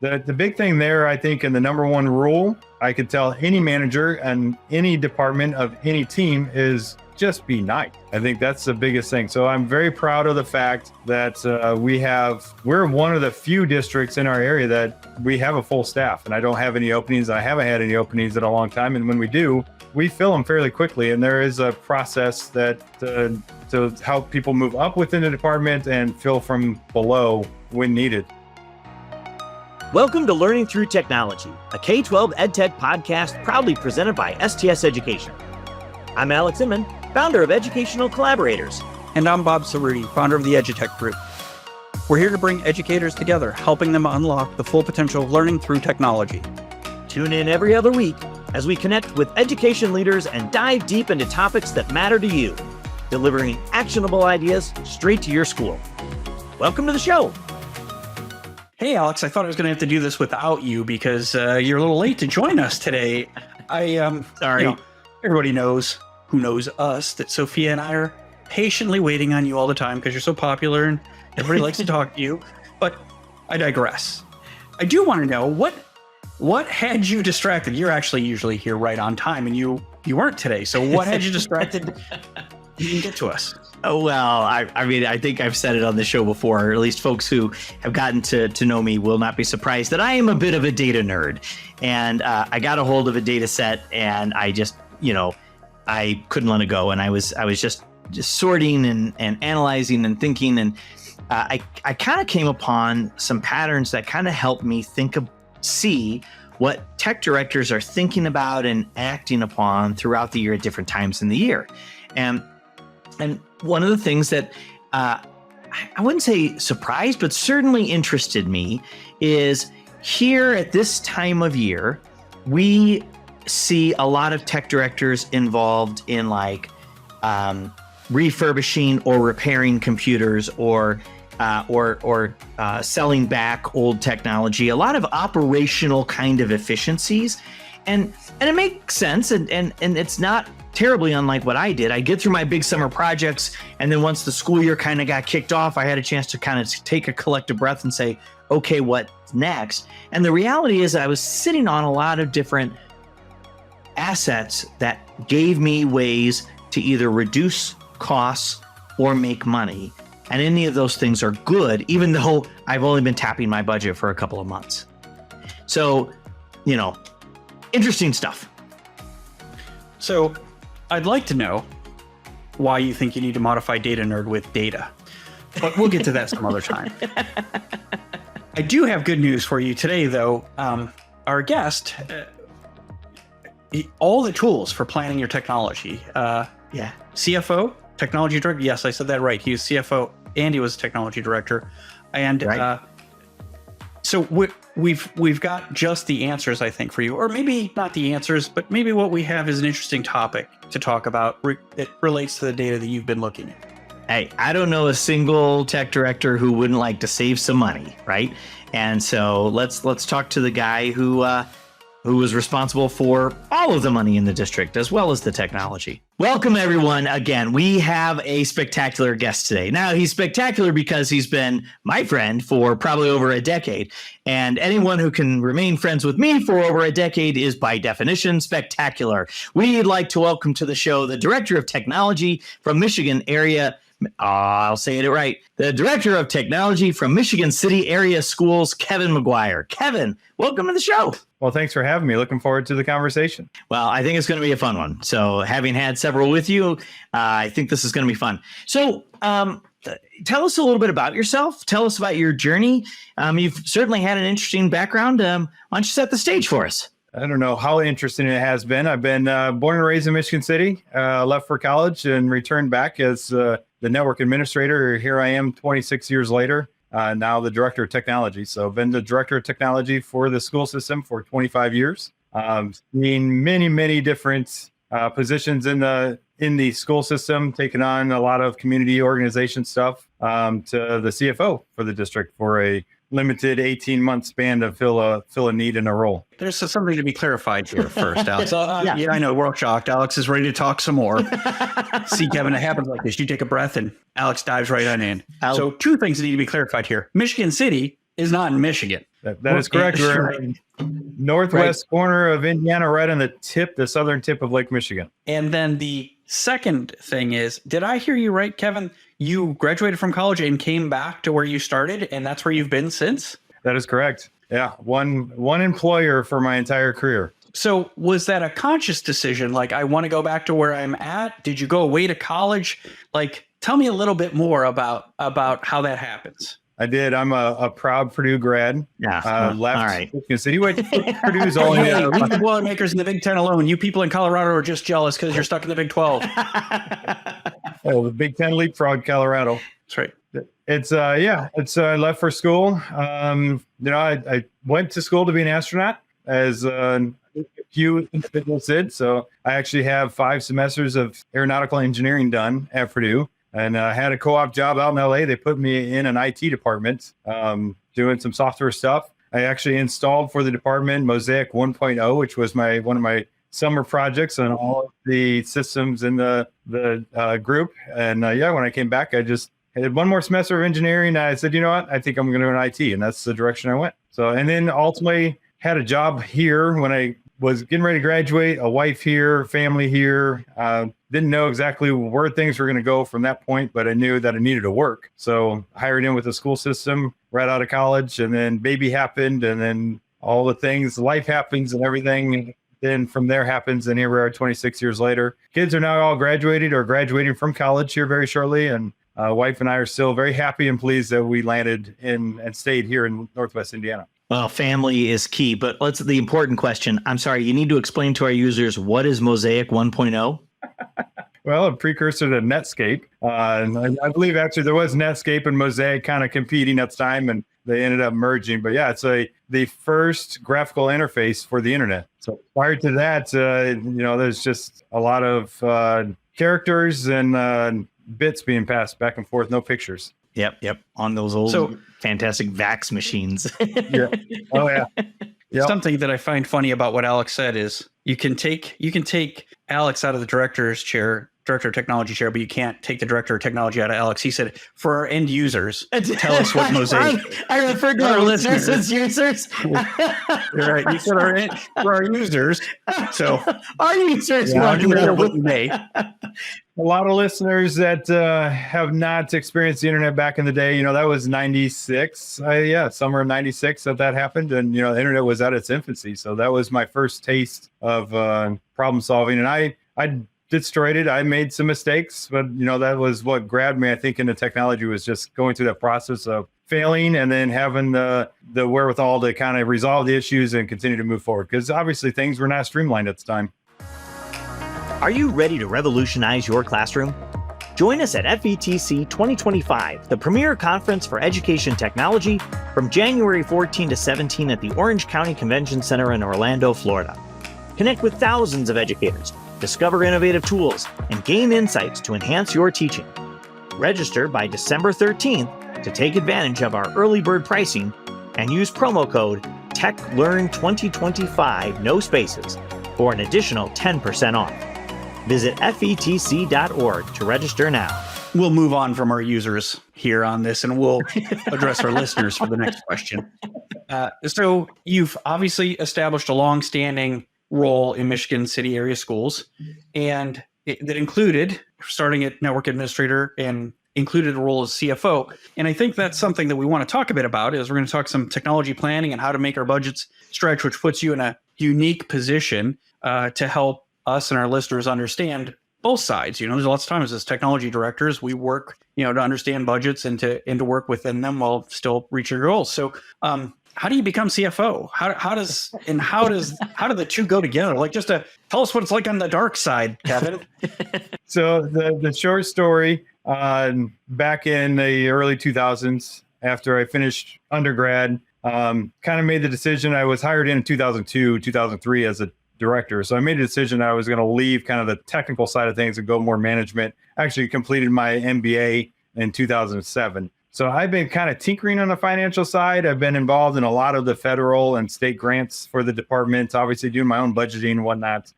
The big thing there, I think, and the number one rule I could tell any manager and any department of any team is just be nice. I think that's the biggest thing. So I'm very proud of the fact that we're one of the few districts in our area that we have a full staff, and I don't have any openings. I haven't had any openings in a long time. And when we do, we fill them fairly quickly. And there is a process that to help people move up within the department and fill from below when needed. Welcome to Learning Through Technology, a K-12 EdTech podcast proudly presented by STS Education. I'm Alex Inman, founder of Educational Collaborators. And I'm Bob Cerruti, founder of the EduTech Group. We're here to bring educators together, helping them unlock the full potential of learning through technology. Tune in every other week as we connect with education leaders and dive deep into topics that matter to you, delivering actionable ideas straight to your school. Welcome to the show. Hey, Alex, I thought I was going to have to do this without you because you're a little late to join us today. Sorry. Everybody knows who knows us that Sophia and I are patiently waiting on you all the time because you're so popular and everybody likes to talk to you. But I digress. I do want to know what had you distracted? You're actually usually here right on time, and you weren't today. So what had you distracted? You didn't get to us. Oh, well, I mean, I think I've said it on the show before, or at least folks who have gotten to know me will not be surprised that I am a bit of a data nerd. And I got a hold of a data set and I just, I couldn't let it go. And I was just sorting and analyzing and thinking. And I kind of came upon some patterns that kind of helped me see what tech directors are thinking about and acting upon throughout the year at different times in the year. And one of the things that I wouldn't say surprised, but certainly interested me is here at this time of year, we see a lot of tech directors involved in refurbishing or repairing computers or selling back old technology, a lot of operational kind of efficiencies. And it makes sense. And it's not terribly unlike what I did. I get through my big summer projects. And then once the school year kind of got kicked off, I had a chance to kind of take a collective breath and say, okay, what's next? And the reality is I was sitting on a lot of different assets that gave me ways to either reduce costs or make money. And any of those things are good, even though I've only been tapping my budget for a couple of months. So, interesting stuff. So I'd like to know why you think you need to modify Data Nerd with data, but we'll get to that some other time. I do have good news for you today, though. Our guest, all the tools for planning your technology. CFO, technology director. Yes, I said that right. He was CFO and he was technology director. And right. So we've got just the answers, I think, for you, or maybe not the answers, but maybe what we have is an interesting topic to talk about that relates to the data that you've been looking at. Hey, I don't know a single tech director who wouldn't like to save some money, right? And so let's talk to the guy who was responsible for all of the money in the district, as well as the technology. Welcome, everyone. Again, we have a spectacular guest today. Now, he's spectacular because he's been my friend for probably over a decade. And anyone who can remain friends with me for over a decade is, by definition, spectacular. We'd like to welcome to the show the Director of Technology from Michigan area. I'll say it right. The Director of Technology from Michigan City Area Schools, Kevin McGuire. Kevin, welcome to the show. Well, thanks for having me. Looking forward to the conversation. Well, I think it's going to be a fun one. So having had several with you, I think this is going to be fun. So tell us a little bit about yourself. Tell us about your journey. You've certainly had an interesting background. Why don't you set the stage for us? I don't know how interesting it has been. I've been born and raised in Michigan City, left for college and returned back as the network administrator. Here I am 26 years later. Now the Director of Technology. So I've been the Director of Technology for the school system for 25 years. Seen many different positions in the school system, taking on a lot of community organization stuff, to the CFO for the district for a limited 18-month span to fill a need in a role. There's something to be clarified here first, Alex. Yeah, I know. We're all shocked. Alex is ready to talk some more. See, Kevin, it happens like this. You take a breath and Alex dives right on in. So two things that need to be clarified here. Michigan City is not in Michigan. That is correct. We're in northwest corner of Indiana, right on the southern tip of Lake Michigan. And then the second thing is, did I hear you right, Kevin? You graduated from college and came back to where you started, and that's where you've been since? That is correct. Yeah, one employer for my entire career. So was that a conscious decision? Like, I want to go back to where I'm at? Did you go away to college? Like, tell me a little bit more about how that happens. I did. I'm a proud Purdue grad. Yeah. Left All right. Michigan City. Wait, Purdue's only. Hey, leave the Boilermakers in the Big Ten alone. You people in Colorado are just jealous because you're stuck in the Big 12. Oh, the Big Ten leapfrog Colorado. That's right. It's I left for school. I went to school to be an astronaut, as a few individuals did. So I actually have 5 semesters of aeronautical engineering done at Purdue, and had a co-op job out in LA. They put me in an IT department, doing some software stuff. I actually installed for the department Mosaic 1.0, which was one of my summer projects on all of the systems in the group. And when I came back, I just had one more semester of engineering. I said, you know what? I think I'm going to go in IT, and that's the direction I went. So, and then ultimately had a job here when I was getting ready to graduate, a wife here, family here. Didn't know exactly where things were going to go from that point, but I knew that I needed to work. So hired in with the school system right out of college, and then baby happened, and then all the things, life happens and everything. Then from there happens, and here we are 26 years later. Kids are now all graduated or graduating from college here very shortly, and wife and I are still very happy and pleased that we landed in and stayed here in Northwest Indiana. Well, family is key, but the important question. I'm sorry, you need to explain to our users, what is Mosaic 1.0? Well, a precursor to Netscape. I believe actually there was Netscape and Mosaic kind of competing at the time, and they ended up merging. But yeah, it's the first graphical interface for the internet. So prior to that, there's just a lot of characters and bits being passed back and forth, no pictures. Yep. On those old fantastic VAX machines. Yeah. Oh yeah. Yep. Something that I find funny about what Alex said is you can take Alex out of the director of technology chair, but you can't take the director of technology out of Alex. He said, for our end users, tell us what Mosaic. I referred to our listeners as users. You're right. You said for our users. So our users. what you may. A lot of listeners that have not experienced the internet back in the day, that was 96. Summer of 96 that happened. And, the internet was at its infancy. So that was my first taste of problem solving. And I destroyed it. I made some mistakes, but, that was what grabbed me, I think, into technology, was just going through that process of failing and then having the wherewithal to kind of resolve the issues and continue to move forward. Because obviously things were not streamlined at the time. Are you ready to revolutionize your classroom? Join us at FETC 2025, the premier conference for education technology, from January 14 to 17 at the Orange County Convention Center in Orlando, Florida. Connect with thousands of educators, discover innovative tools, and gain insights to enhance your teaching. Register by December 13th to take advantage of our early bird pricing and use promo code TechLearn2025, no spaces, for an additional 10% off. Visit FETC.org to register now. We'll move on from our users here on this, and we'll address our listeners for the next question. So you've obviously established a long-standing role in Michigan City area schools, and that included starting at network administrator and included a role as CFO. And I think that's something that we want to talk a bit about, is we're going to talk some technology planning and how to make our budgets stretch, which puts you in a unique position to help us and our listeners understand both sides. There's lots of times as technology directors, we work, to understand budgets and to work within them while still reaching your goals. So, how do you become CFO? How do the two go together? Tell us what it's like on the dark side, Kevin. So the short story, back in the early 2000s, after I finished undergrad, kind of made the decision. I was hired in 2002, 2003 as a director. So I made a decision I was going to leave kind of the technical side of things and go more management. Actually completed my MBA in 2007. So I've been kind of tinkering on the financial side. I've been involved in a lot of the federal and state grants for the department, obviously doing my own budgeting and whatnot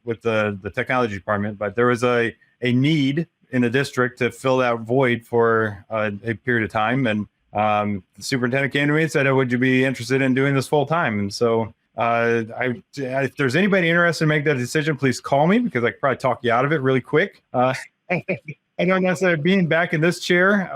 with the technology department. But there was a need in the district to fill that void for a period of time. And The superintendent came to me and said, would you be interested in doing this full time? And so if there's anybody interested in making that decision, please call me, because I could probably talk you out of it really quick. I don't necessarily being back in this chair.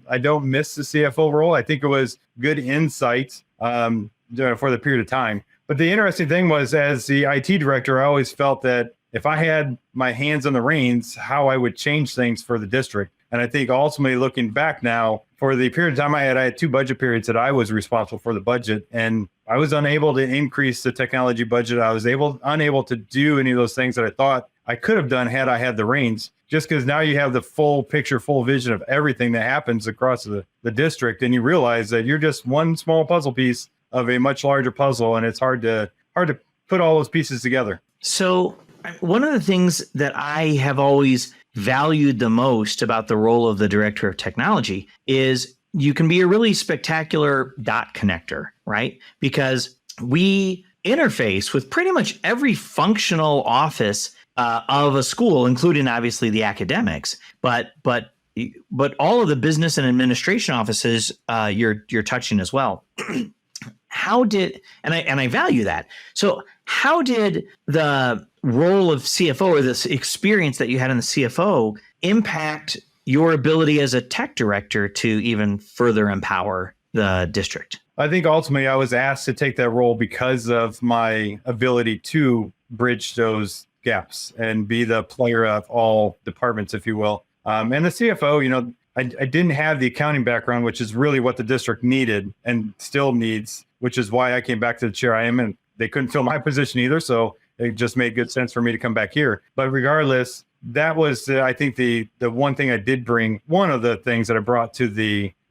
I don't miss the CFO role. I think it was good insight for the period of time. But the interesting thing was, as the IT director, I always felt that if I had my hands on the reins, how I would change things for the district. And I think ultimately, looking back now, for the period of time I had 2 budget periods that I was responsible for the budget, and I was unable to increase the technology budget. I was unable to do any of those things that I thought I could have done had I had the reins, just because now you have the full picture, full vision of everything that happens across the district. And you realize that you're just one small puzzle piece of a much larger puzzle. And it's hard to put all those pieces together. So one of the things that I have always valued the most about the role of the director of technology is you can be a really spectacular dot connector, right? Because we interface with pretty much every functional office of a school, including obviously the academics, but all of the business and administration offices you're touching as well. I value that. So how did the role of CFO, or this experience that you had in the CFO, impact your ability as a tech director to even further empower the district? I think ultimately I was asked to take that role because of my ability to bridge those gaps and be the player of all departments, if you will. And the CFO, I didn't have the accounting background, which is really what the district needed and still needs, which is why I came back to the chair I am. And they couldn't fill my position either. So it just made good sense for me to come back here. But regardless, that was, I think, the one thing I did bring, one of the things that I brought to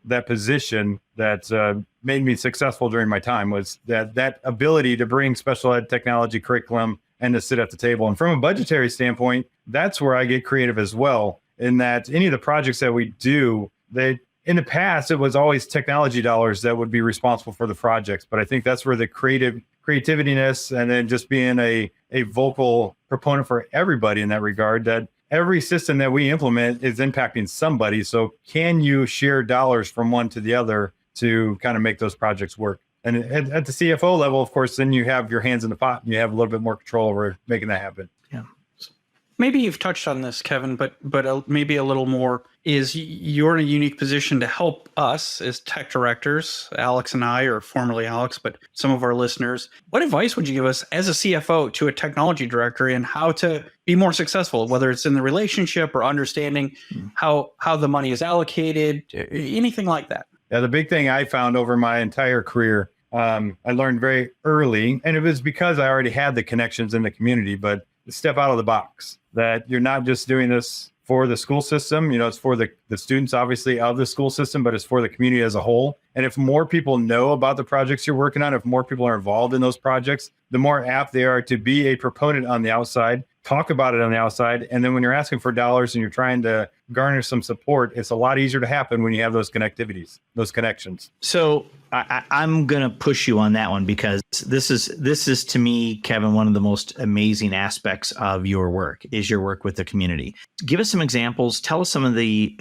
that position that made me successful during my time, was that ability to bring special ed technology curriculum and to sit at the table. And from a budgetary standpoint, that's where I get creative as well, in that any of the projects that we do, in the past, it was always technology dollars that would be responsible for the projects. But I think that's where the creativityness, and then just being a vocal proponent for everybody in that regard, that every system that we implement is impacting somebody. So can you share dollars from one to the other to kind of make those projects work? And at the CFO level, of course, then you have your hands in the pot and you have a little bit more control over making that happen. Yeah. Maybe you've touched on this, Kevin, but maybe a little more is you're in a unique position to help us as tech directors, Alex and I, or formerly Alex, but some of our listeners. What advice would you give us as a CFO to a technology director in how to be more successful, whether it's in the relationship or understanding how the money is allocated, anything like that? Yeah, the big thing I found over my entire career, I learned very early, and it was because I already had the connections in the community, but step out of the box, that you're not just doing this for the school system. It's for the students, obviously, of the school system, but it's for the community as a whole. And if more people know about the projects you're working on, if more people are involved in those projects, the more apt they are to be a proponent on the outside, talk about it on the outside. And then when you're asking for dollars and you're trying to garner some support, it's a lot easier to happen when you have those connectivities, those connections. So I'm going to push you on that one, because this is to me, Kevin, one of the most amazing aspects of your work is your work with the community. Give us some examples. Tell us some of the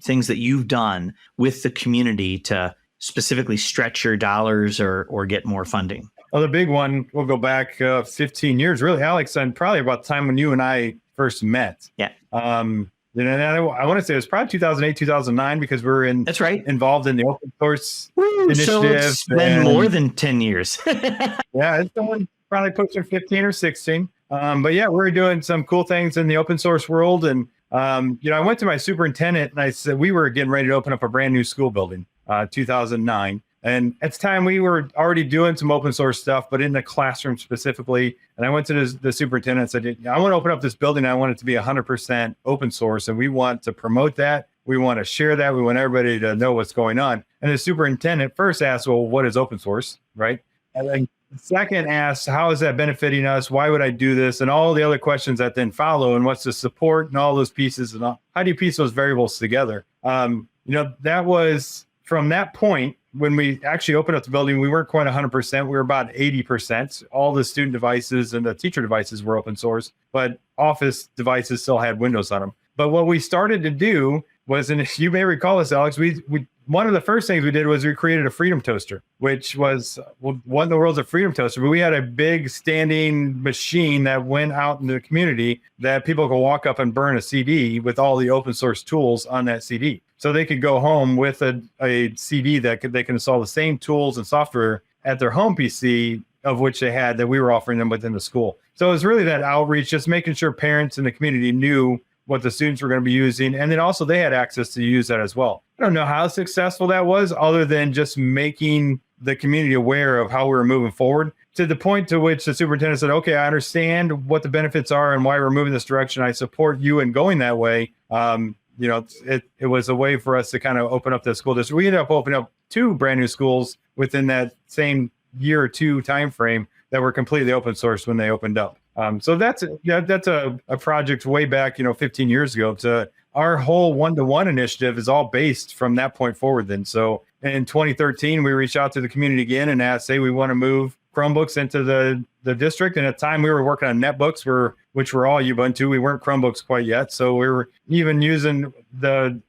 things that you've done with the community to specifically stretch your dollars or get more funding. Well, the big one, we'll go back 15 years, really, Alex, and probably about the time when you and I first met. Yeah. And I want to say it was probably 2008, 2009, because we were That's right. involved in the open source initiative. So it's been more than 10 years. Yeah, it's been probably pushing 15 or 16. But yeah, we're doing some cool things in the open source world. And, I went to my superintendent and I said, we were getting ready to open up a brand new school building, 2009. And at the time, we were already doing some open source stuff, but in the classroom specifically. And I went to the superintendent and said, I want to open up this building. I want it to be 100% open source. And we want to promote that. We want to share that. We want everybody to know what's going on. And the superintendent first asked, well, what is open source, right? And then second asked, how is that benefiting us? Why would I do this? And all the other questions that then follow, and what's the support and all those pieces, and how do you piece those variables together? That was from that point. When we actually opened up the building, we weren't quite 100%. We were about 80%. All the student devices and the teacher devices were open source, but office devices still had Windows on them. But what we started to do was, and if you may recall this, Alex, we one of the first things we did was we created a freedom toaster, which was one of the world's a freedom toaster. But we had a big standing machine that went out in the community that people could walk up and burn a CD with all the open source tools on that CD. So they could go home with a CD they can install the same tools and software at their home PC of which they had that we were offering them within the school. So it was really that outreach, just making sure parents in the community knew what the students were going to be using. And then also they had access to use that as well. I don't know how successful that was other than just making the community aware of how we were moving forward to the point to which the superintendent said, okay, I understand what the benefits are and why we're moving this direction. I support you in going that way. It was a way for us to kind of open up the school district. We ended up opening up 2 brand new schools within that same year or 2 time frame that were completely open source when they opened up. So that's a project way back, 15 years ago. To our whole one-to-one initiative is all based from that point forward. Then, so in 2013, we reached out to the community again and asked, "Hey, we want to move Chromebooks into the district." And at the time, we were working on netbooks, which were all Ubuntu. We weren't Chromebooks quite yet, so we were even using the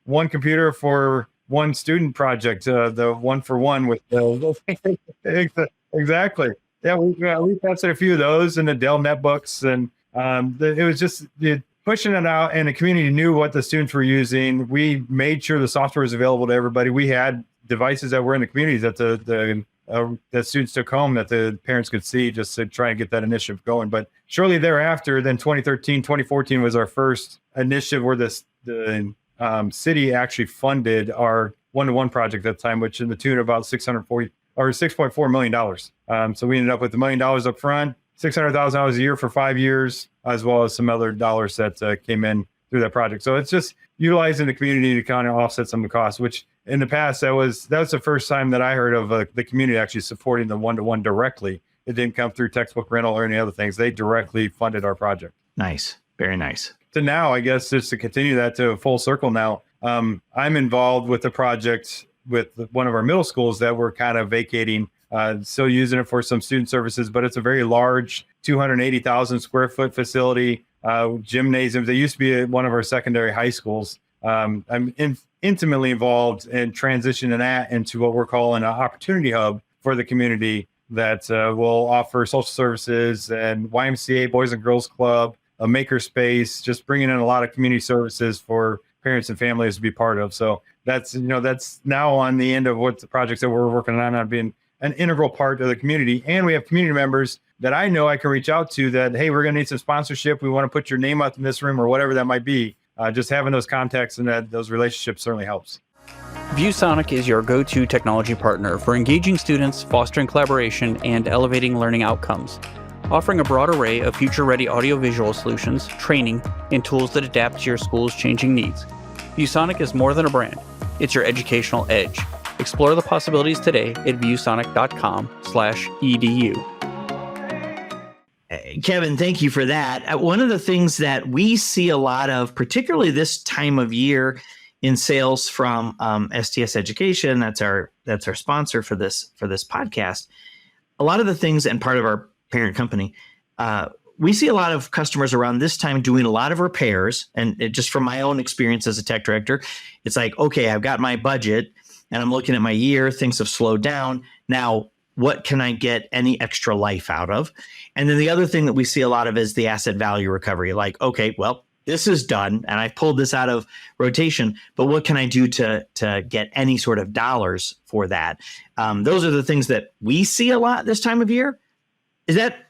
one computer for one student project, the 1-for-1 with the exactly. Yeah, we tested a few of those in the Dell netbooks, and it was just pushing it out, and the community knew what the students were using. We made sure the software was available to everybody. We had devices that were in the communities that the students took home that the parents could see, just to try and get that initiative going. But shortly thereafter, then 2013, 2014 was our first initiative where the city actually funded our one-to-one project at the time, which in the tune of about $6.4 million. So we ended up with $1 million up front, $600,000 a year for 5 years, as well as some other dollars that came in through that project. So it's just utilizing the community to kind of offset some of the costs, which in the past, that was the first time that I heard of the community actually supporting the one-to-one directly. It didn't come through textbook rental or any other things. They directly funded our project. Nice. Very nice. So now, I guess, just to continue that to a full circle now, I'm involved with the project with one of our middle schools that we're kind of vacating, still using it for some student services, but it's a very large 280,000 square foot facility, gymnasium. They used to be one of our secondary high schools. I'm intimately involved in transitioning that into what we're calling an opportunity hub for the community that will offer social services and YMCA, Boys and Girls Club, a maker space, just bringing in a lot of community services for parents and families to be part of. So that's now on the end of what the projects that we're working on being an integral part of the community. And we have community members that I know I can reach out to that, hey, we're going to need some sponsorship. We want to put your name up in this room or whatever that might be. Just having those contacts and those relationships certainly helps. ViewSonic is your go-to technology partner for engaging students, fostering collaboration, and elevating learning outcomes. Offering a broad array of future-ready audiovisual solutions, training, and tools that adapt to your school's changing needs. ViewSonic is more than a brand. It's your educational edge. Explore the possibilities today at viewsonic.com/edu. Kevin, thank you for that. One of the things that we see a lot of, particularly this time of year in sales from STS Education, that's our sponsor for this podcast. A lot of the things, and part of our parent company, we see a lot of customers around this time doing a lot of repairs. And just from my own experience as a tech director, it's like, okay, I've got my budget and I'm looking at my year, things have slowed down. Now, what can I get any extra life out of? And then the other thing that we see a lot of is the asset value recovery. Like, okay, well, this is done and I've pulled this out of rotation, but what can I do to get any sort of dollars for that? Those are the things that we see a lot this time of year. Is that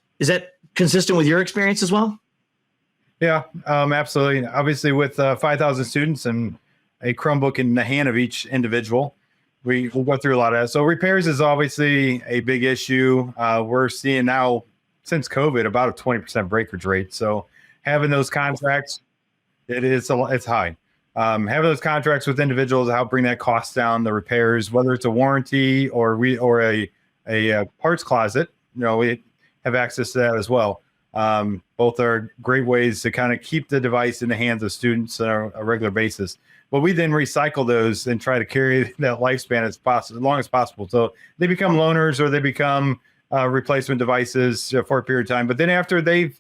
consistent with your experience as well? Yeah, absolutely. Obviously, with 5,000 students and a Chromebook in the hand of each individual, we'll go through a lot of that. So repairs is obviously a big issue. We're seeing now, since COVID, about a 20% breakage rate. So having those contracts, it's high. Having those contracts with individuals to help bring that cost down, the repairs, whether it's a warranty or a parts closet, we have access to that as well. Both are great ways to kind of keep the device in the hands of students on a regular basis. But we then recycle those and try to carry that lifespan as long as possible. So they become loaners or they become replacement devices for a period of time. But then after they've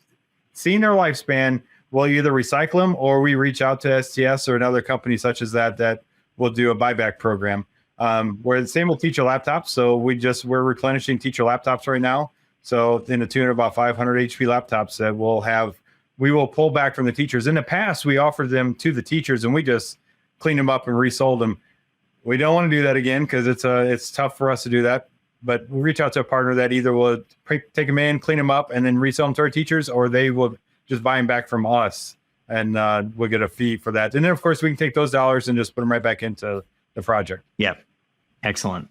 seen their lifespan, we'll either recycle them or we reach out to STS or another company such as that we'll do a buyback program. Where the same with teacher laptops. So we're replenishing teacher laptops right now. So in the tune of about 500 HP laptops that we will pull back from the teachers. In the past, we offered them to the teachers and we just cleaned them up and resold them. We don't want to do that again because it's tough for us to do that. But we reach out to a partner that either will take them in, clean them up, and then resell them to our teachers, or they will just buy them back from us, and we'll get a fee for that. And then, of course, we can take those dollars and just put them right back into the project. Yep. Excellent.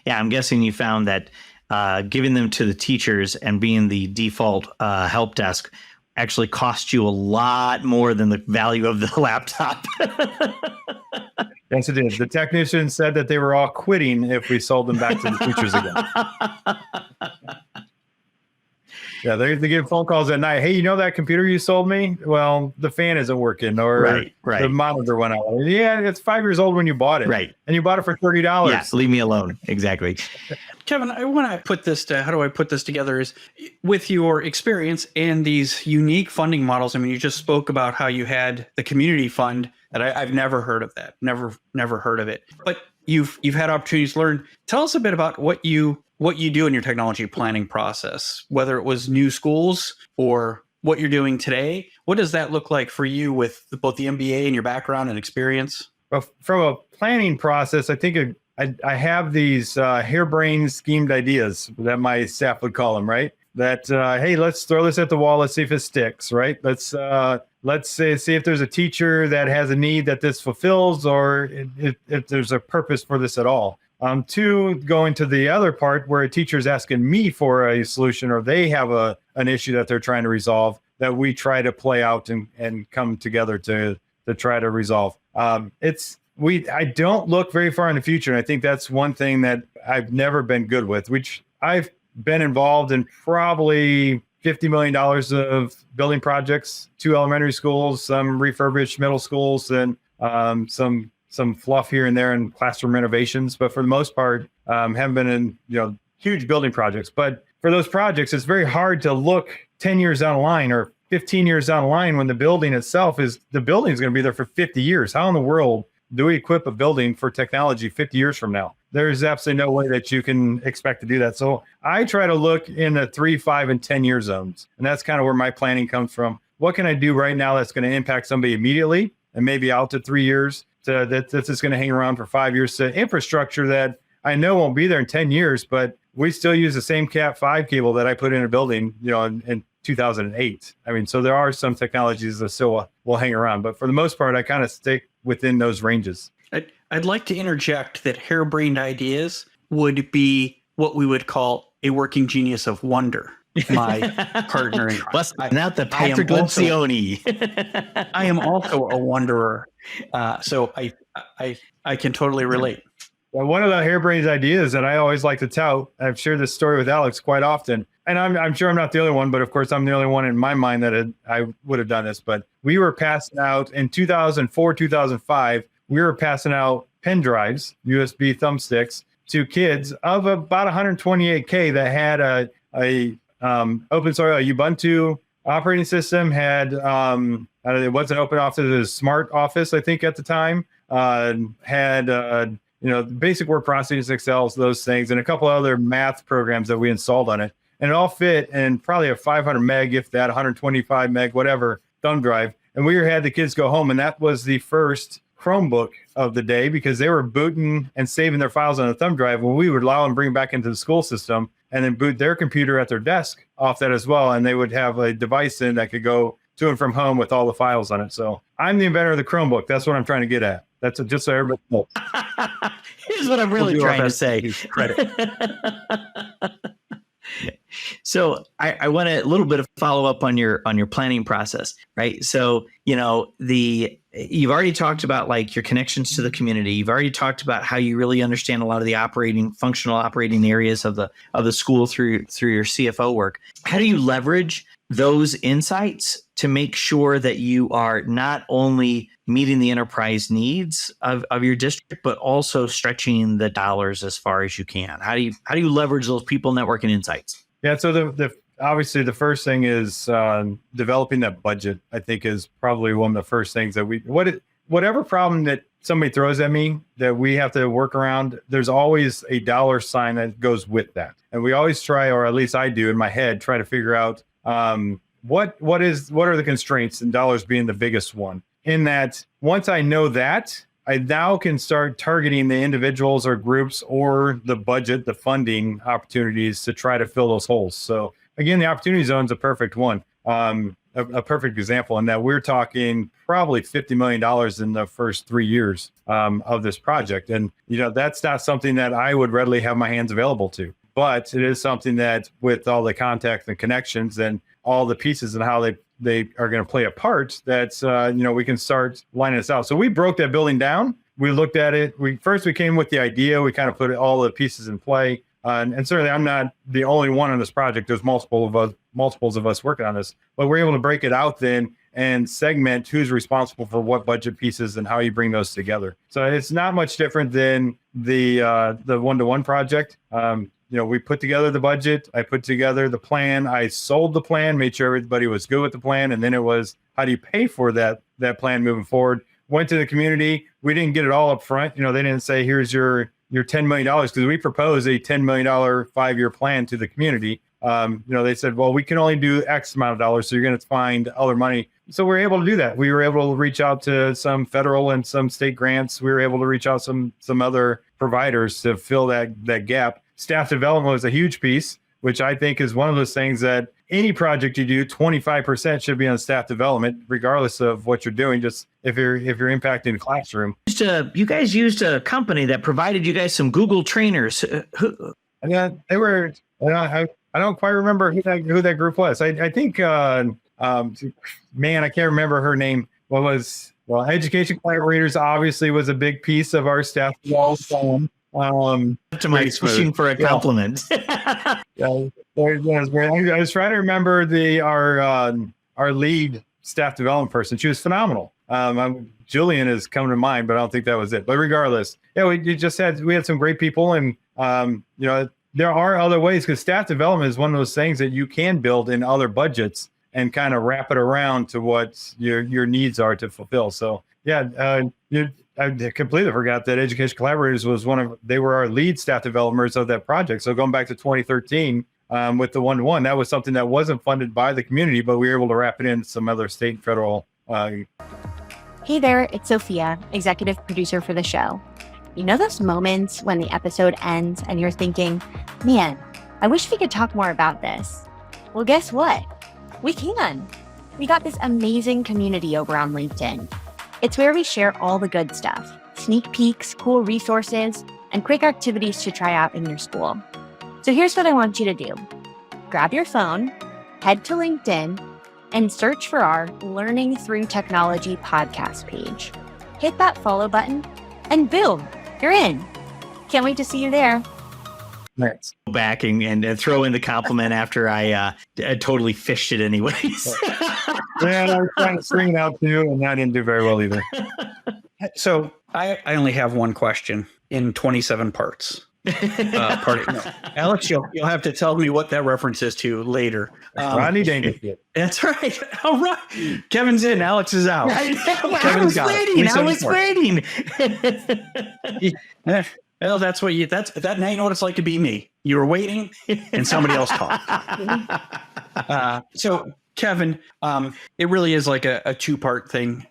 Yeah, I'm guessing you found that giving them to the teachers and being the default help desk actually cost you a lot more than the value of the laptop. Yes, it did. The technician said that they were all quitting if we sold them back to the teachers again. Yeah, they get phone calls at night. Hey, you know that computer you sold me? Well, the fan isn't working, or right. the monitor went out. Yeah, it's 5 years old when you bought it. Right. And you bought it for $30. Yeah, leave me alone. Exactly. Kevin, I want to put this how do I put this together is with your experience and these unique funding models. I mean, you just spoke about how you had the community fund that I've never heard of that. Never heard of it. But you've had opportunities to learn. Tell us a bit about what you do in your technology planning process, whether it was new schools or what you're doing today. What does that look like for you with both the MBA and your background and experience? Well, from a planning process, I think I have these harebrained schemed ideas that my staff would call them, right? That, hey, let's throw this at the wall. Let's see if it sticks, right? Let's see if there's a teacher that has a need that this fulfills, or if there's a purpose for this at all. Two, going to the other part where a teacher is asking me for a solution, or they have an issue that they're trying to resolve, that we try to play out and come together to try to resolve. I don't look very far in the future. And I think that's one thing that I've never been good with, which I've been involved in probably $50 million of building projects, 2 elementary schools, some refurbished middle schools, and some fluff here and there and classroom renovations. But for the most part, haven't been in huge building projects. But for those projects, it's very hard to look 10 years down the line or 15 years down the line when the building itself is going to be there for 50 years. How in the world do we equip a building for technology 50 years from now? There's absolutely no way that you can expect to do that. So I try to look in the 3, 5, and 10 year zones. And that's kind of where my planning comes from. What can I do right now that's going to impact somebody immediately and maybe out to 3 years, that's just going to hang around for 5 years, to infrastructure that I know won't be there in 10 years, but we still use the same Cat5 cable that I put in a building, in 2008. I mean, so there are some technologies that still will hang around, but for the most part, I kind of stick within those ranges. I'd like to interject that harebrained ideas would be what we would call a working genius of wonder. My partner in crime. Not the Patrick Lencioni. I am also a wanderer, so I can totally relate. Well, one of the harebrained ideas that I always like to tout, I've shared this story with Alex quite often, and I'm sure I'm not the only one, but of course I'm the only one in my mind that I would have done this. But we were passing out in 2004, 2005. We were passing out pen drives, USB thumbsticks, to kids of about 128K that had a open source Ubuntu operating system, had it wasn't open office, it was smart office, I think at the time, had basic word processing, Excel, those things, and a couple other math programs that we installed on it. And it all fit in probably a 500 meg, if that, 125 meg, whatever, thumb drive. And we had the kids go home, and that was the first Chromebook of the day, because they were booting and saving their files on a thumb drive, when we would allow them to bring back into the school system and then boot their computer at their desk off that as well. And they would have a device in that could go to and from home with all the files on it. So I'm the inventor of the Chromebook. That's what I'm trying to get at. That's just so everybody knows. Here's what I'm really trying to say. Credit. So I want a little bit of follow up on your planning process, right? So, you've already talked about like your connections to the community. You've already talked about how you really understand a lot of the functional operating areas of the school through your CFO work. How do you leverage those insights to make sure that you are not only meeting the enterprise needs of your district, but also stretching the dollars as far as you can? How do you leverage those people, network, and insights? Yeah, so obviously the first thing is developing that budget. I think is probably one of the first things that what whatever problem that somebody throws at me that we have to work around, there's always a dollar sign that goes with that. And we always try, or at least I do in my head, try to figure out what are the constraints, and dollars being the biggest one. In that, once I know that, I now can start targeting the individuals or groups or the budget, the funding opportunities to try to fill those holes. So again, the opportunity zone is a perfect one. A perfect example in that we're talking probably $50 million in the first 3 years of this project. And, that's not something that I would readily have my hands available to, but it is something that with all the contacts and connections and all the pieces and how they are going to play a part, that, we can start lining this out. So we broke that building down. We looked at it. We came with the idea. We kind of put all the pieces in play. And certainly I'm not the only one on this project. There's multiples of us working on this, but we're able to break it out then and segment who's responsible for what budget pieces and how you bring those together. So it's not much different than the one-to-one project. We put together the budget. I put together the plan. I sold the plan, made sure everybody was good with the plan. And then it was, how do you pay for that plan moving forward? Went to the community. We didn't get it all up front. They didn't say, here's your $10 million, because we proposed a $10 million 5-year plan to the community. They said, well, we can only do X amount of dollars, so you're going to find other money. So we're able to do that. We were able to reach out to some federal and some state grants. We were able to reach out some other providers to fill that gap. Staff development was a huge piece, which I think is one of those things that any project you do, 25% should be on staff development, regardless of what you're doing, just if you're impacting the classroom. You guys used a company that provided you guys some Google trainers. Yeah, they were, I don't quite remember who that group was. I think, man, I can't remember her name. Education Collaborators obviously was a big piece of our staff development. To my pushing for a compliment. Yeah, I was trying to remember our lead staff development person. She was phenomenal. Julian is coming to mind, but I don't think that was it. But regardless, yeah, we had some great people, and there are other ways, because staff development is one of those things that you can build in other budgets and kind of wrap it around to what your needs are to fulfill. So yeah, I completely forgot that Education Collaborators was they were our lead staff developers of that project. So going back to 2013 with the one-to-one, that was something that wasn't funded by the community, but we were able to wrap it in some other state and federal. Hey there, it's Sophia, executive producer for the show. Those moments when the episode ends and you're thinking, man, I wish we could talk more about this. Well, guess what? We can. We got this amazing community over on LinkedIn. It's where we share all the good stuff, sneak peeks, cool resources, and quick activities to try out in your school. So here's what I want you to do. Grab your phone, head to LinkedIn, and search for our Learning Through Technology podcast page. Hit that follow button, and boom, you're in. Can't wait to see you there. Thanks. Go back and throw in the compliment after I totally fished it anyways. Yeah, I was trying to string it out too, and I didn't do very well either. So I only have one question in 27 parts. Alex, you'll have to tell me what that reference is to later. Rodney Dangerfield. That's right. All right. Kevin's in. Alex is out. I was waiting. Well, that's now you know what it's like to be me. You were waiting and somebody else talked. So Kevin, it really is like a two-part thing.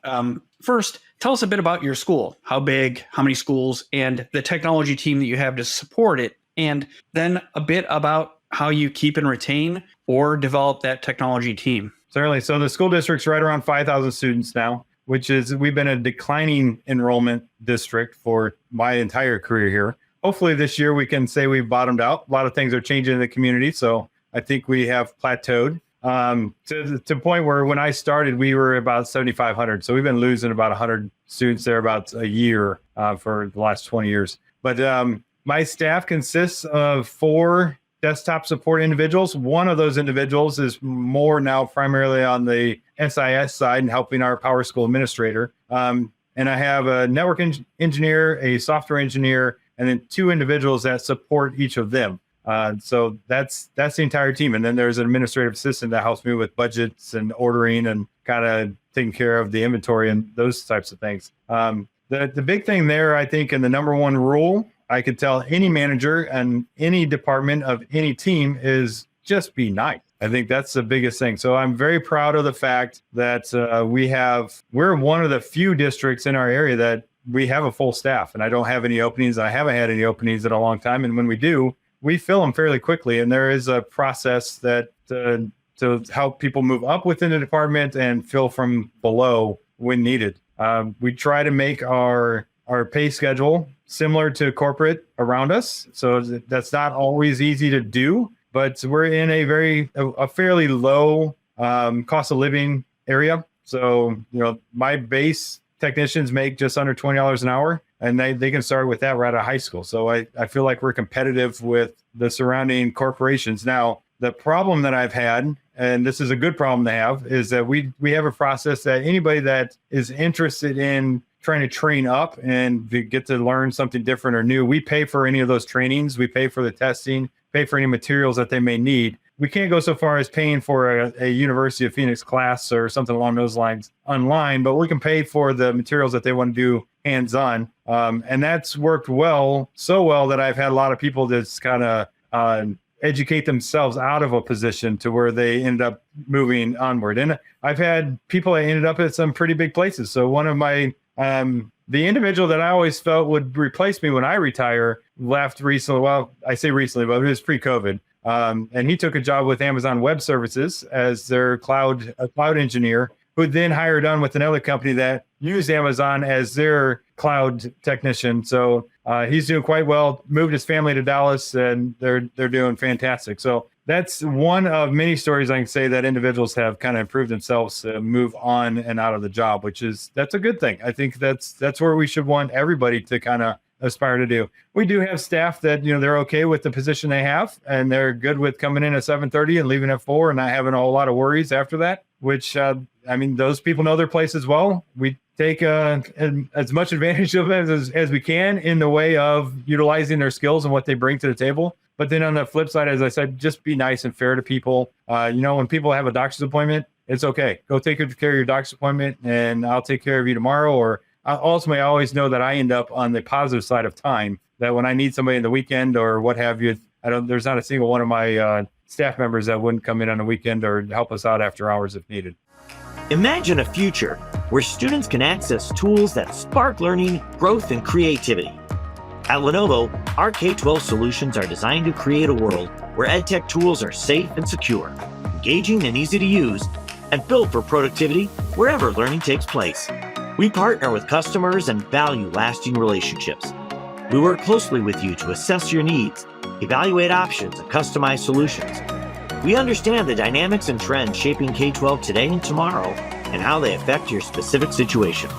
First, tell us a bit about your school. How big, how many schools, and the technology team that you have to support it. And then a bit about how you keep and retain or develop that technology team. Certainly. So the school district's right around 5,000 students now, we've been a declining enrollment district for my entire career here. Hopefully this year we can say we've bottomed out. A lot of things are changing in the community, so I think we have plateaued. To the point where when I started, we were about 7,500. So we've been losing about 100 students there about a year for the last 20 years. But my staff consists of 4 desktop support individuals. One of those individuals is more now primarily on the SIS side and helping our Power School administrator. And I have a network engineer, a software engineer, and then 2 individuals that support each of them. So that's the entire team. And then there's an administrative assistant that helps me with budgets and ordering and kind of taking care of the inventory and those types of things. The big thing there, I think, and the number one rule I could tell any manager and any department of any team is just be nice. I think that's the biggest thing. So I'm very proud of the fact that we're one of the few districts in our area that we have a full staff, and I don't have any openings. I haven't had any openings in a long time. And when we do, we fill them fairly quickly. And there is a process that to help people move up within the department and fill from below when needed. We try to make our pay schedule similar to corporate around us. So that's not always easy to do, but we're in a fairly low cost of living area. So, my base technicians make just under $20 an hour, and they can start with that right out of high school. So I feel like we're competitive with the surrounding corporations. Now, the problem that I've had, and this is a good problem to have, is that we have a process that anybody that is interested in trying to train up and to get to learn something different or new, we pay for any of those trainings. We pay for the testing, pay for any materials that they may need. We can't go so far as paying for a University of Phoenix class or something along those lines online, but we can pay for the materials that they want to do hands-on. And that's worked so well that I've had a lot of people that's kind of educate themselves out of a position to where they ended up moving onward. And I've had people that ended up at some pretty big places. So one of my, the individual that I always felt would replace me when I retire left recently. Well, I say recently, but it was pre-COVID. And he took a job with Amazon Web Services as their cloud engineer, who then hired on with another company that used Amazon as their cloud technician. So he's doing quite well, moved his family to Dallas, and they're doing fantastic. So that's one of many stories I can say that individuals have kind of improved themselves to move on and out of the job, that's a good thing. I think that's where we should want everybody to kind of aspire to do. We do have staff that, they're okay with the position they have, and they're good with coming in at 7:30 and leaving at 4 and not having a whole lot of worries after that, which, those people know their place as well. We take as much advantage of them as we can in the way of utilizing their skills and what they bring to the table. But then on the flip side, as I said, just be nice and fair to people. When people have a doctor's appointment, it's okay. Go take care of your doctor's appointment, and I'll take care of you tomorrow. Or ultimately, I always know that I end up on the positive side of time, that when I need somebody in the weekend or what have you, there's not a single one of my staff members that wouldn't come in on the weekend or help us out after hours if needed. Imagine a future where students can access tools that spark learning, growth, and creativity. At Lenovo, our K-12 solutions are designed to create a world where EdTech tools are safe and secure, engaging and easy to use, and built for productivity wherever learning takes place. We partner with customers and value lasting relationships. We work closely with you to assess your needs, evaluate options, and customize solutions. We understand the dynamics and trends shaping K-12 today and tomorrow and how they affect your specific situation.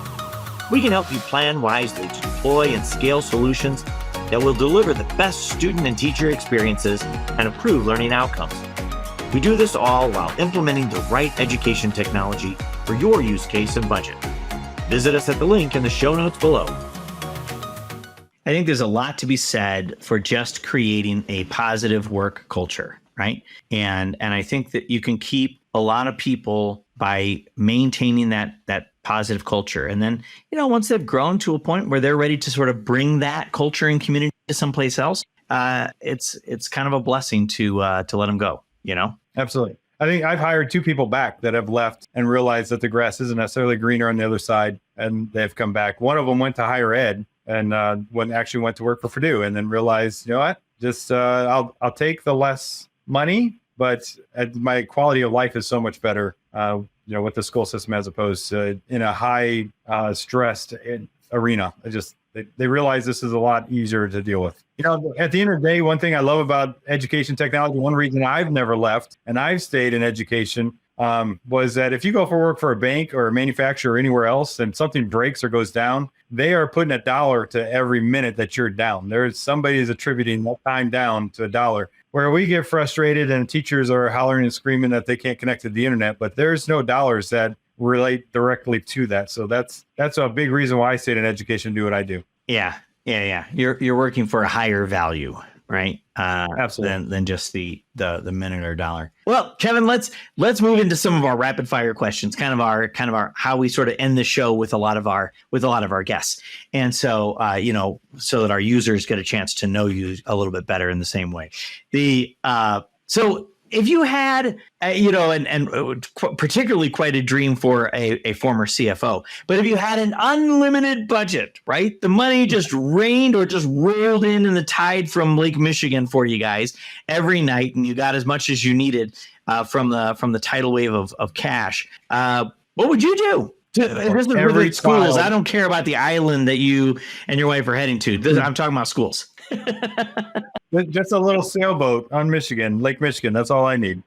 We can help you plan wisely to deploy and scale solutions that will deliver the best student and teacher experiences and improve learning outcomes. We do this all while implementing the right education technology for your use case and budget. Visit us at the link in the show notes below. I think there's a lot to be said for just creating a positive work culture, right? And I think that you can keep a lot of people by maintaining that positive culture. And then, once they've grown to a point where they're ready to sort of bring that culture and community to someplace else, it's kind of a blessing to let them go, Absolutely. I think I've hired 2 people back that have left and realized that the grass isn't necessarily greener on the other side, and they've come back. One of them went to higher ed and went to work for Purdue, and then realized, what, just I'll take the less money, but my quality of life is so much better, with the school system as opposed to in a high stressed arena. They realize this is a lot easier to deal with. At the end of the day, one thing I love about education technology, one reason I've never left and I've stayed in education was that if you go for work for a bank or a manufacturer or anywhere else and something breaks or goes down, they are putting $1 to every minute that you're down. There's somebody is attributing that time down to $1. Where we get frustrated and teachers are hollering and screaming that they can't connect to the internet, but there's no dollars that relate directly to that. So that's a big reason why I stayed in education and do what I do. Yeah. You're working for a higher value, right? Absolutely. Than just the minute or dollar. Well, Kevin, let's move into some of our rapid fire questions, kind of our how we sort of end the show with a lot of our guests. And so, so that our users get a chance to know you a little bit better in the same way. So if you had, particularly quite a dream for a former CFO, but if you had an unlimited budget, right? The money just rained or just rolled in the tide from Lake Michigan for you guys every night, and you got as much as you needed from the tidal wave of cash. What would you do? This is for the schools. I don't care about the island that you and your wife are heading to. I'm talking about schools. Just a little sailboat on Lake Michigan. That's all I need.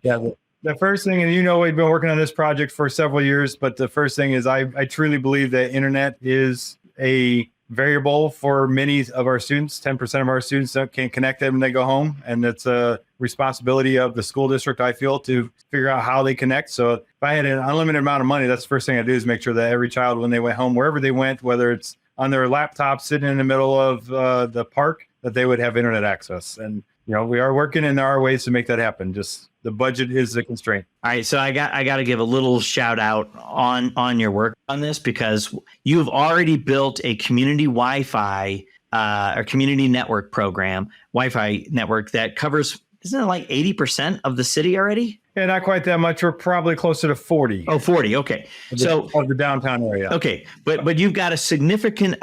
Yeah. The first thing, and we've been working on this project for several years, but the first thing is I truly believe that internet is a variable for many of our students. 10% of our students can't connect them when they go home. And it's a responsibility of the school district, I feel, to figure out how they connect. So if I had an unlimited amount of money, that's the first thing I do is make sure that every child, when they went home, wherever they went, whether it's on their laptop sitting in the middle of the park, that they would have internet access. And, we are working and there are ways to make that happen. Just the budget is the constraint. All right. So I got to give a little shout out on your work on this, because you've already built a community Wi-Fi or community network program, Wi-Fi network that covers, isn't it like 80% of the city already? Yeah, not quite that much. We're probably closer to 40. Oh, 40. Okay. Of the downtown area. Okay. But you've got a significant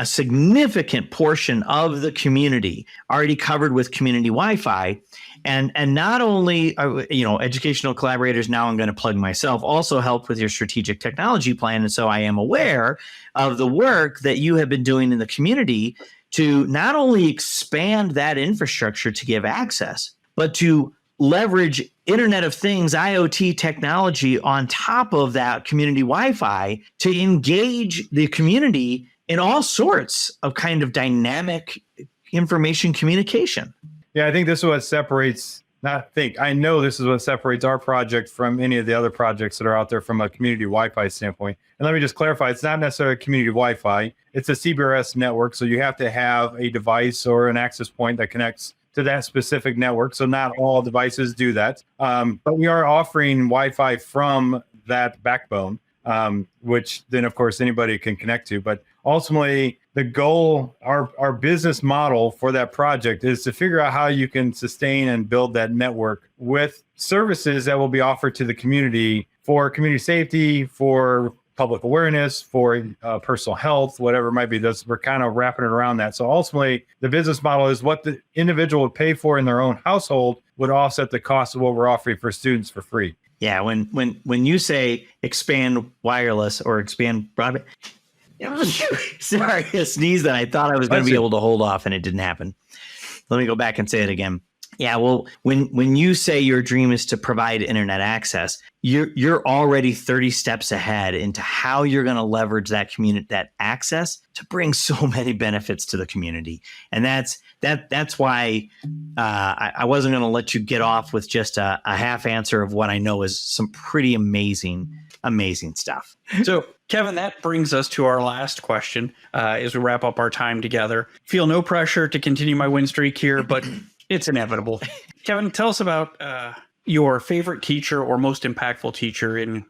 portion of the community already covered with community Wi-Fi. And not only, educational collaborators, now I'm going to plug myself, also help with your strategic technology plan. And so I am aware of the work that you have been doing in the community to not only expand that infrastructure to give access, but to leverage Internet of Things, IoT technology on top of that community Wi-Fi to engage the community in all sorts of kind of dynamic information communication. Yeah, I think this is what separates, I know this is what separates our project from any of the other projects that are out there from a community Wi-Fi standpoint. And let me just clarify, it's not necessarily community Wi-Fi. It's a CBRS network. So you have to have a device or an access point that connects to that specific network. So not all devices do that. But we are offering Wi-Fi from that backbone, which then, of course, anybody can connect to. But ultimately, the goal, our business model for that project is to figure out how you can sustain and build that network with services that will be offered to the community for community safety, for public awareness, for personal health, whatever it might be. We're kind of wrapping it around that. So ultimately, the business model is what the individual would pay for in their own household would offset the cost of what we're offering for students for free. Yeah, when you say expand wireless or expand broadband, sorry, a sneeze that I thought I was going to be able to hold off and it didn't happen. Let me go back and say it again. Yeah, well, when you say your dream is to provide internet access, you're already 30 steps ahead into how you're going to leverage that access to bring so many benefits to the community. And that's why I wasn't going to let you get off with just a half answer of what I know is some pretty amazing stuff. So, Kevin, that brings us to our last question as we wrap up our time together. Feel no pressure to continue my win streak here, but it's inevitable. Kevin, tell us about your favorite teacher or most impactful teacher in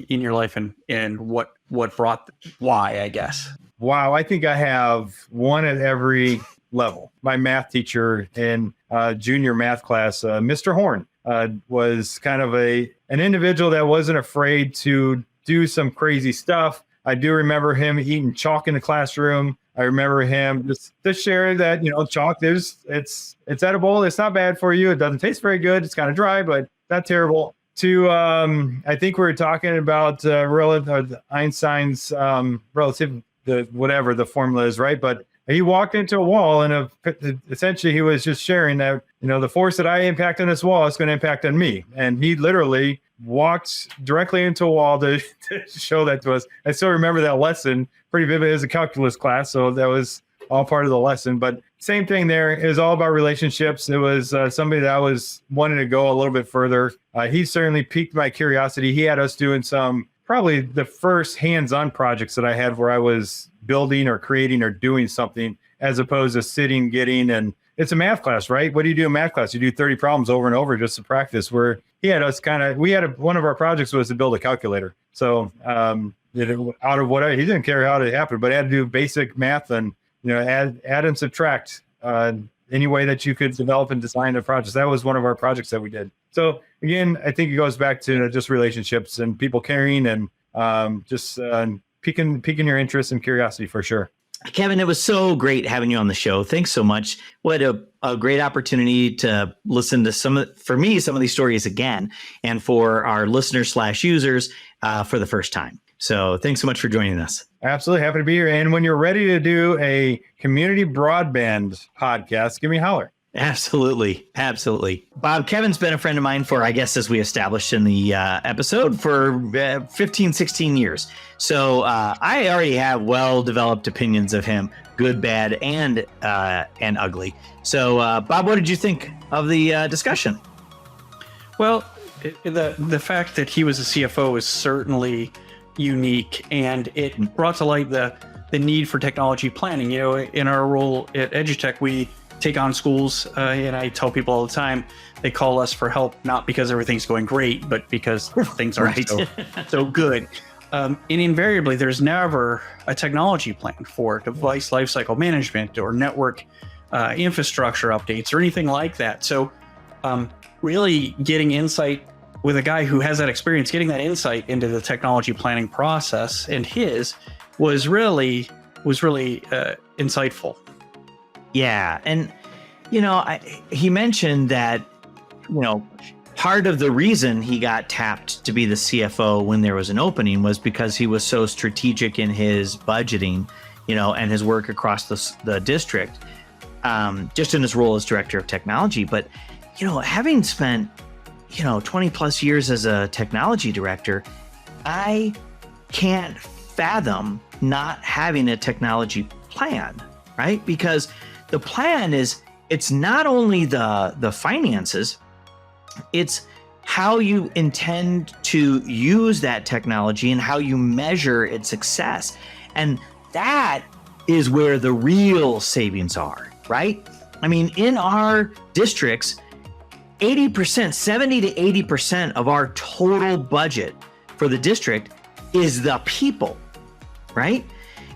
your life and why, I guess. Wow, I think I have one at every level. My math teacher in junior math class, Mr. Horn, was kind of an individual that wasn't afraid to do some crazy stuff. I do remember him eating chalk in the classroom. I remember him just sharing that, chalk, it's edible. It's not bad for you. It doesn't taste very good. It's kind of dry, but not terrible. I think we were talking about Einstein's relative, whatever the formula is, right? But he walked into a wall and essentially he was just sharing that, the force that I impact on this wall is going to impact on me. And he literally walked directly into a wall to show that to us. I still remember that lesson pretty vivid as a calculus class. So that was all part of the lesson. But same thing there. It was all about relationships. It was somebody that I was wanting to go a little bit further. He certainly piqued my curiosity. He had us doing probably the first hands-on projects that I had where I was building or creating or doing something as opposed to sitting, getting, and it's a math class, right? What do you do in math class? You do 30 problems over and over just to practice. Where he had us one of our projects was to build a calculator. So he didn't care how it happened, but he had to do basic math and, add and subtract any way that you could develop and design a project. That was one of our projects that we did. So again, I think it goes back to just relationships and people caring and just piquing your interest and curiosity for sure. Kevin, it was so great having you on the show. Thanks so much. What a great opportunity to listen to some of these stories again, and for our listeners / users for the first time. So thanks so much for joining us. Absolutely. Happy to be here. And when you're ready to do a community broadband podcast, give me a holler. Absolutely. Bob, Kevin's been a friend of mine for, I guess, as we established in the episode, for 15, 16 years. So I already have well-developed opinions of him, good, bad, and ugly. So, Bob, what did you think of the discussion? Well, the fact that he was a CFO is certainly unique, and it brought to light the need for technology planning. In our role at EduTech, we take on schools, and I tell people all the time, they call us for help, not because everything's going great, but because things aren't so good. And invariably, there's never a technology plan for device lifecycle management or network infrastructure updates or anything like that. So really getting insight with a guy who has that experience, getting that insight into the technology planning process and was really insightful. Yeah. And, he mentioned that, part of the reason he got tapped to be the CFO when there was an opening was because he was so strategic in his budgeting, and his work across the district, just in his role as director of technology. But, having spent, 20 plus years as a technology director, I can't fathom not having a technology plan, right? Because the plan it's not only the finances, it's how you intend to use that technology and how you measure its success. And that is where the real savings are, right? I mean, in our districts, 70 to 80% of our total budget for the district is the people, right?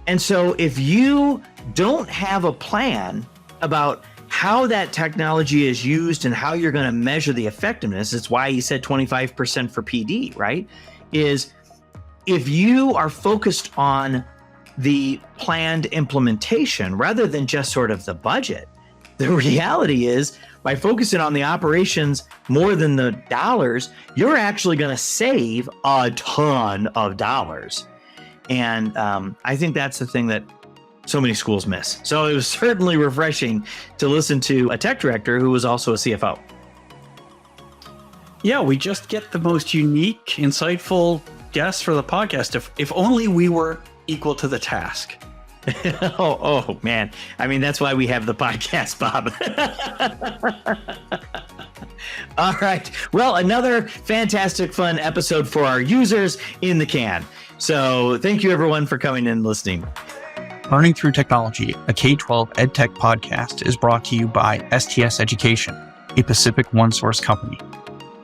And so if you don't have a plan about how that technology is used and how you're going to measure the effectiveness, it's why he said 25% for PD, right? Is if you are focused on the planned implementation rather than just sort of the budget, the reality is by focusing on the operations more than the dollars, you're actually going to save a ton of dollars. And I think that's the thing that so many schools miss. So it was certainly refreshing to listen to a tech director who was also a CFO. Yeah, we just get the most unique, insightful guests for the podcast. If only we were equal to the task. oh man. I mean, that's why we have the podcast, Bob. All right. Well, another fantastic, fun episode for our users in the can. So thank you, everyone, for coming and listening. Learning Through Technology, a K-12 EdTech podcast, is brought to you by STS Education, a Pacific OneSource company.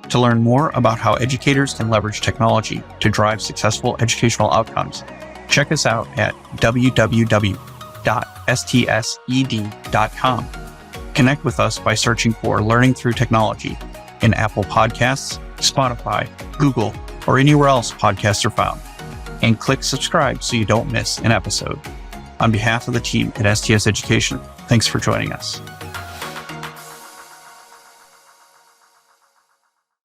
To learn more about how educators can leverage technology to drive successful educational outcomes, check us out at www.stsed.com. Connect with us by searching for Learning Through Technology in Apple Podcasts, Spotify, Google, or anywhere else podcasts are found. And click subscribe so you don't miss an episode. On behalf of the team at STS Education, thanks for joining us.